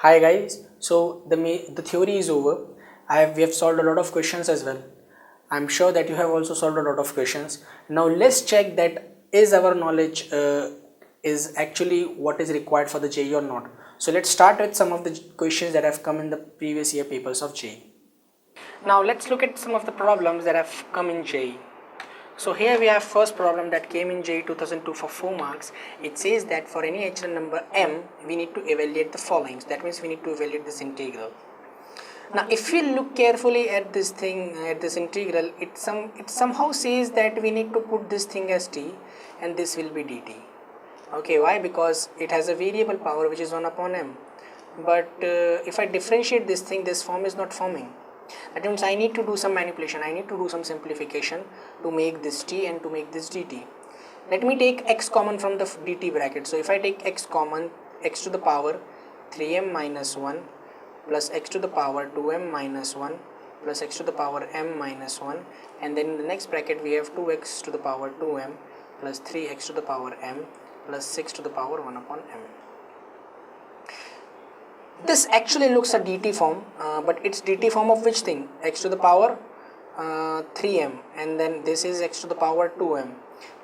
Hi guys, so the theory is over. We have solved a lot of questions as well. I'm sure that you have also solved a lot of questions. Now let's check that is our knowledge is actually what is required for the JEE or not. So let's start with some of the questions that have come in the previous year papers of JEE. Now let's look at some of the problems that have come in JEE. So here we have first problem that came in JEE 2002 for 4 marks. It says that for any natural number m, we need to evaluate the following. That means we need to evaluate this integral. Now if we look carefully at this thing, at this integral, it somehow says that we need to put this thing as t and this will be dt. Okay, why? Because it has a variable power which is 1 upon m. But if I differentiate this thing, this form is not forming. That means I need to do some manipulation, I need to do some simplification to make this t and to make this dt. Let me take x common from the dt bracket. So if I take x common, x to the power 3m minus 1 plus x to the power 2m minus 1 plus x to the power m minus 1, and then in the next bracket we have 2x to the power 2m plus 3x to the power m plus 6 to the power 1 upon m. This actually looks a dt form, but it's dt form of which thing? X to the power 3m, and then this is x to the power 2m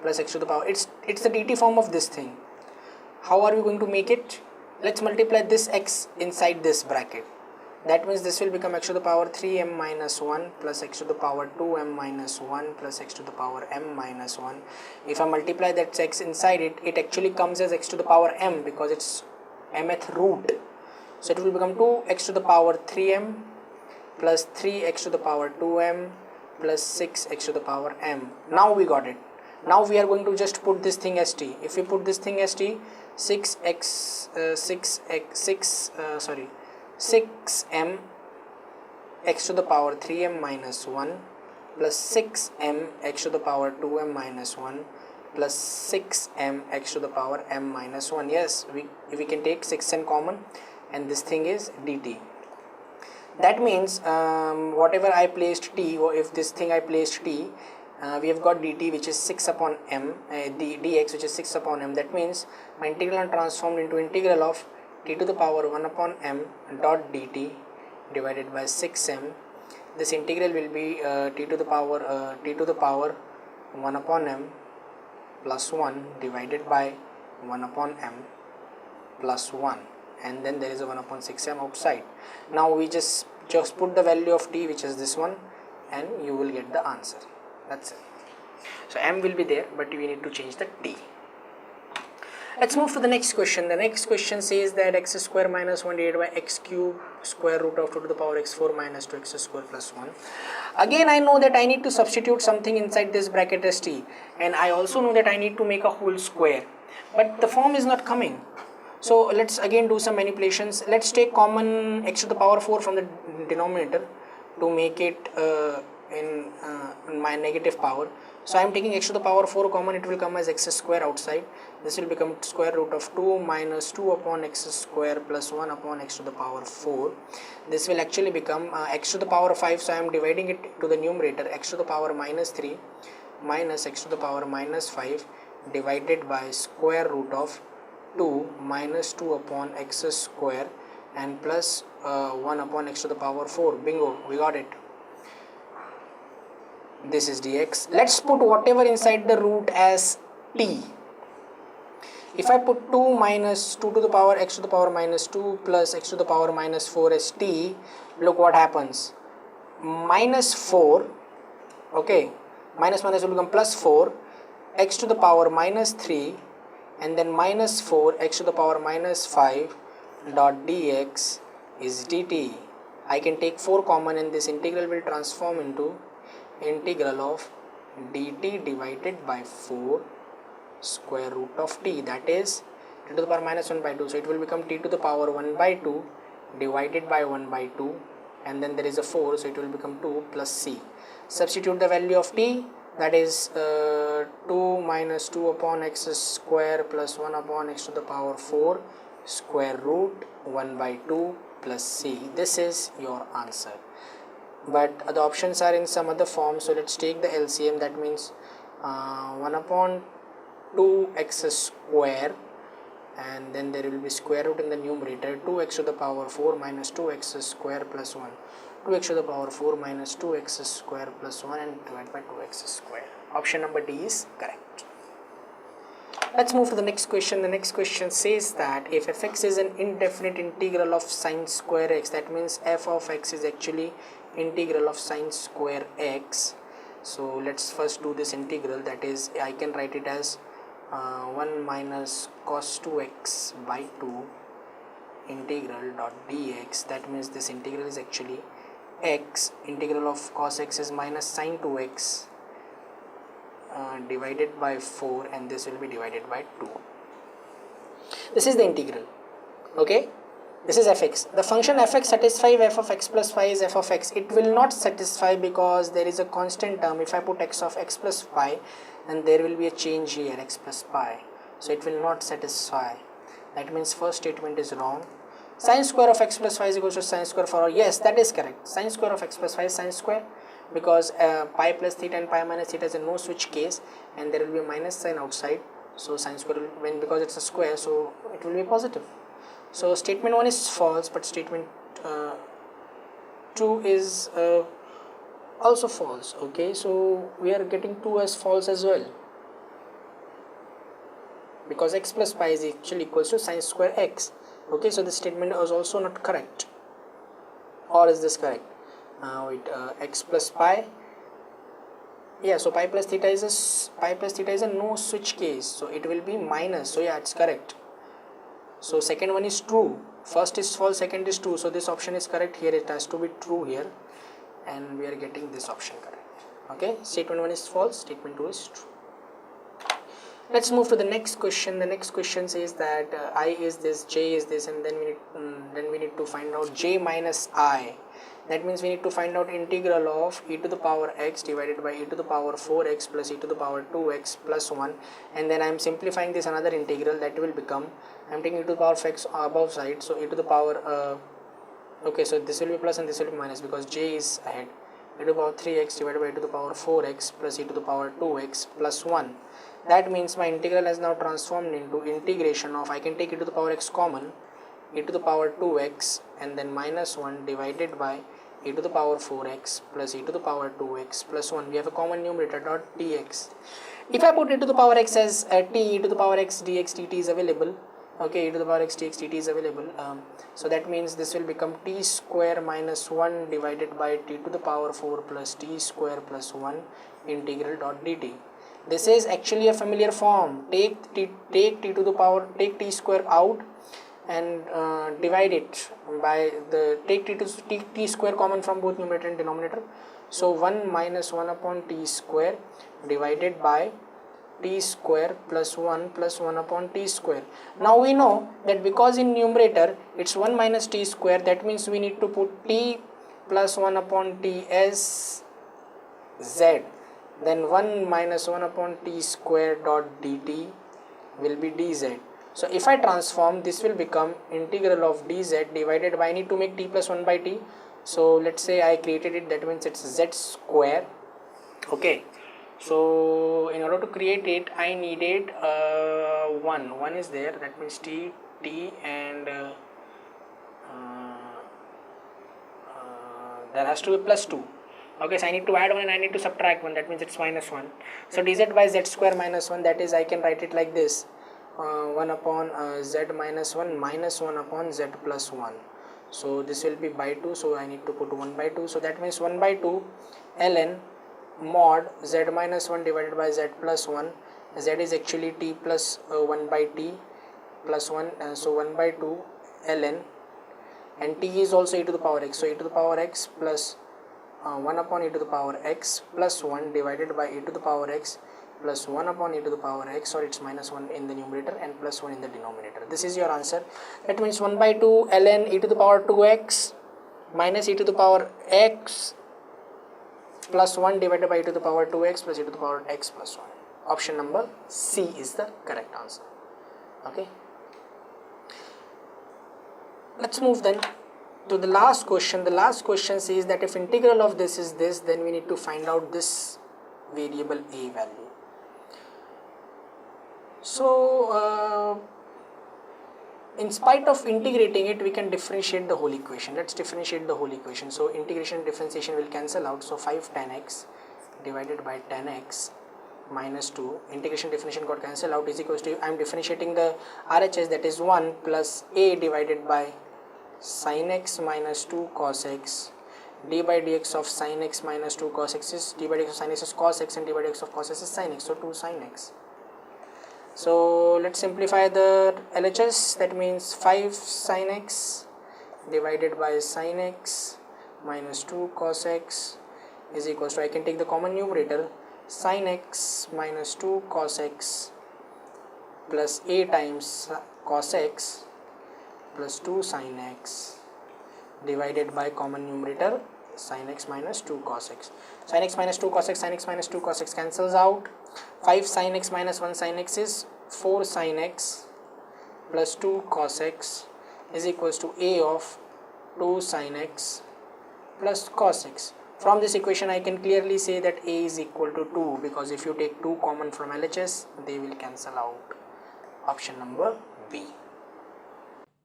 plus x to the power. It's the dt form of this thing. How are we going to make it? Let's multiply this x inside this bracket. That means this will become x to the power 3m minus 1 plus x to the power 2m minus 1 plus x to the power m minus 1. If I multiply that x inside it, it actually comes as x to the power m because it's mth root. So it will become 2x to the power 3m plus 3x to the power 2m plus 6x to the power m. Now we got it. Now we are going to just put this thing as t. If we put this thing as t, 6m x to the power 3m minus 1 plus 6m x to the power 2m minus 1 plus 6m x to the power m minus 1. Yes, we can take 6m common, and this thing is dt. That means whatever I placed t, or if this thing I placed t, we have got dt which is 6 upon m, dx which is 6 upon m. That means my integral is transformed into integral of t to the power 1 upon m dot dt divided by 6m. This integral will be t to the power 1 upon m plus 1 divided by 1 upon m plus 1, and then there is a 1 upon 6m outside. Now we just put the value of t, which is this one, and you will get the answer. That's it. So m will be there, but we need to change the t. Let's move to the next question. The next question says that x square minus 1 divided by x cube square root of 2 to the power x4 minus 2x square plus 1. Again, I know that I need to substitute something inside this bracket as t, and I also know that I need to make a whole square, but the form is not coming. So let's again do some manipulations. Let's take common x to the power 4 from the denominator to make it in my negative power. So I am taking x to the power 4 common, it will come as x square outside. This will become square root of 2 minus 2 upon x square plus 1 upon x to the power 4. This will actually become x to the power 5, so I am dividing it to the numerator, x to the power minus 3 minus x to the power minus 5 divided by square root of 2 minus 2 upon x square and plus 1 upon x to the power 4. Bingo, we got it. This is dx. Let's put whatever inside the root as t. If I put 2 minus 2 to the power x to the power minus 2 plus x to the power minus 4 as t, look what happens. Minus 4, okay, minus will become plus 4, x to the power minus 3, and then minus 4 x to the power minus 5 dot dx is dt. I can take 4 common, and this integral will transform into integral of dt divided by 4 square root of t, that is t to the power minus 1 by 2. So it will become t to the power 1 by 2 divided by 1 by 2, and then there is a 4, so it will become 2 plus c. Substitute the value of t, that is 2 minus 2 upon x square plus 1 upon x to the power 4 square root 1 by 2 plus c. This is your answer. But the options are in some other form, so let's take the LCM. That means 1 upon 2x square and then there will be square root in the numerator, 2x to the power 4 minus 2x square plus 1, 2x to the power 4 minus 2x square plus 1 and divided by 2x square. Option number D is correct. Let's move to the next question. The next question says that if fx is an indefinite integral of sine square x, that means f of x is actually integral of sine square x. So let's first do this integral, that is I can write it as 1 minus cos 2x by 2 integral dot dx. That means this integral is actually x, integral of cos x is minus sine 2x divided by 4, and this will be divided by 2. This is the integral. Okay, this is fx. The function fx satisfies f of x plus phi is f of x. It will not satisfy because there is a constant term. If I put x of x plus pi, then there will be a change here, x plus pi, so it will not satisfy. That means first statement is wrong. Sine square of x plus phi is equal to sine square for all. Yes, that is correct. Sine square of x plus phi is sine square, because pi plus theta and pi minus theta is a no switch case, and there will be a minus sign outside, so sine square will, when because it's a square, so it will be positive. So statement 1 is false, but statement 2 is also false. Okay, so we are getting 2 as false as well, because x plus pi is actually equals to sine square x. Okay, so this statement is also not correct. Or is this correct? X plus pi, yeah, so pi plus theta is a no switch case, so it will be minus, so yeah, it's correct. So second one is true, first is false, second is true, so this option is correct here. It has to be true here, and we are getting this option correct. Okay, statement 1 is false, statement 2 is true. Let's move to the next question. The next question says that I is this, j is this, and then we need to find out j minus I. That means we need to find out integral of e to the power x divided by e to the power 4x plus e to the power 2x plus 1, and then I am simplifying this another integral, that will become, I am taking e to the power of x above side, so e to the power okay, so this will be plus and this will be minus because j is ahead, e to the power 3x divided by e to the power 4x plus e to the power 2x plus 1. That means my integral has now transformed into integration of, I can take e to the power x common, e to the power 2x and then minus 1 divided by e to the power 4x plus e to the power 2x plus 1. We have a common numerator dot dx. If I put e to the power x as t, e to the power x dx dt is available. Okay, e to the power x dx dt is available. So that means this will become t square minus 1 divided by t to the power 4 plus t square plus 1 integral dot dt. This is actually a familiar form. Take t to the power, take t square out and divide it by the, take t square common from both numerator and denominator. So 1 minus 1 upon t square divided by t square plus 1 upon t square. Now we know that because in numerator it's 1 minus t square, that means we need to put t plus 1 upon t as z. Then 1 minus 1 upon t square dot dt will be dz. So if I transform, this will become integral of dz divided by, I need to make t plus 1 by t. So let's say I created it, that means it's z square. Okay, so in order to create it, I needed 1 is there, that means t and there has to be plus 2. Okay, so I need to add 1 and I need to subtract 1, that means it's minus 1. So dz by z square minus 1, that is, I can write it like this, 1 upon z minus 1 minus 1 upon z plus 1. So this will be by 2, so I need to put 1 by 2. So that means 1 by 2 ln mod z minus 1 divided by z plus 1. Z is actually t plus 1 by t plus 1, so 1 by 2 ln, and t is also e to the power x, so e to the power x plus 1 upon e to the power x plus 1 divided by e to the power x plus 1 upon e to the power x, or it's minus 1 in the numerator and plus 1 in the denominator. This is your answer. That means 1 by 2 ln e to the power 2x minus e to the power x plus 1 divided by e to the power 2x plus e to the power x plus 1. Option number C is the correct answer. Okay. Let's move then to the last question. The last question says that if integral of this is this, then we need to find out this variable a value. So in spite of integrating it, we can differentiate the whole equation. Let's differentiate the whole equation. So integration and differentiation will cancel out. So 5 tan x divided by tan x minus 2, integration differentiation got cancelled out, is equals to, I am differentiating the RHS, that is 1 plus a divided by sin x minus 2 cos x, d by dx of sin x minus 2 cos x is d by dx of sin x is cos x, and d by dx of cos x is sin x, so 2 sin x. So let's simplify the LHS, that means 5 sin x divided by sin x minus 2 cos x is equals to, I can take the common numerator, sin x minus 2 cos x plus a times cos x plus 2 sin x divided by common numerator sin x minus 2 cos x. Sin x minus 2 cos x, sin x minus 2 cos x cancels out. 5 sin x minus 1 sin x is 4 sin x plus 2 cos x is equals to a of 2 sin x plus cos x. From this equation I can clearly say that a is equal to 2, because if you take 2 common from LHS, they will cancel out. Option number B.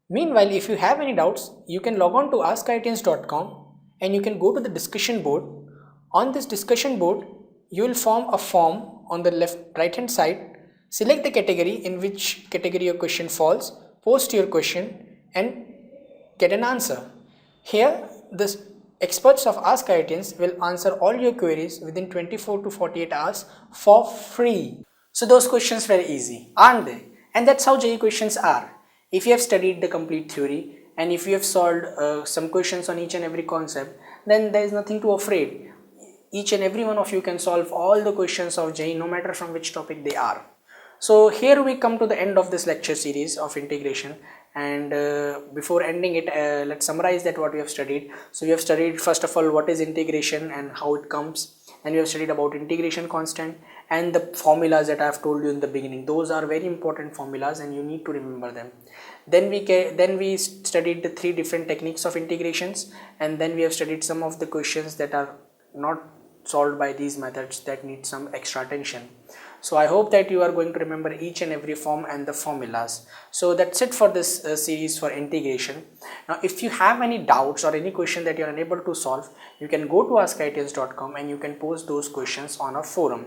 Meanwhile, if you have any doubts, you can log on to askIITians.com and you can go to the discussion board. On this discussion board, you will form a form on the right hand side. Select the category in which category your question falls, post your question and get an answer. Here, the experts of Ask IITians will answer all your queries within 24 to 48 hours for free. So those questions were easy, aren't they? And that's how JEE questions are. If you have studied the complete theory and if you have solved some questions on each and every concept, then there is nothing to afraid. Each and every one of you can solve all the questions of JEE, no matter from which topic they are. So here we come to the end of this lecture series of integration, and before ending it, let's summarize that what we have studied. So we have studied first of all what is integration and how it comes, and we have studied about integration constant and the formulas that I have told you in the beginning. Those are very important formulas and you need to remember them. Then we studied the 3 different techniques of integrations, and then we have studied some of the questions that are not solved by these methods that need some extra attention. So I hope that you are going to remember each and every form and the formulas. So that's it for this series for integration. Now if you have any doubts or any question that you are unable to solve, you can go to askIITians.com and you can post those questions on a forum.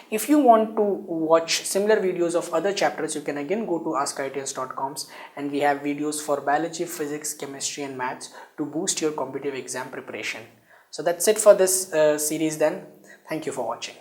If you want to watch similar videos of other chapters, you can again go to askIITians.com, and we have videos for biology, physics, chemistry and maths to boost your competitive exam preparation. So that's it for this series then. Thank you for watching.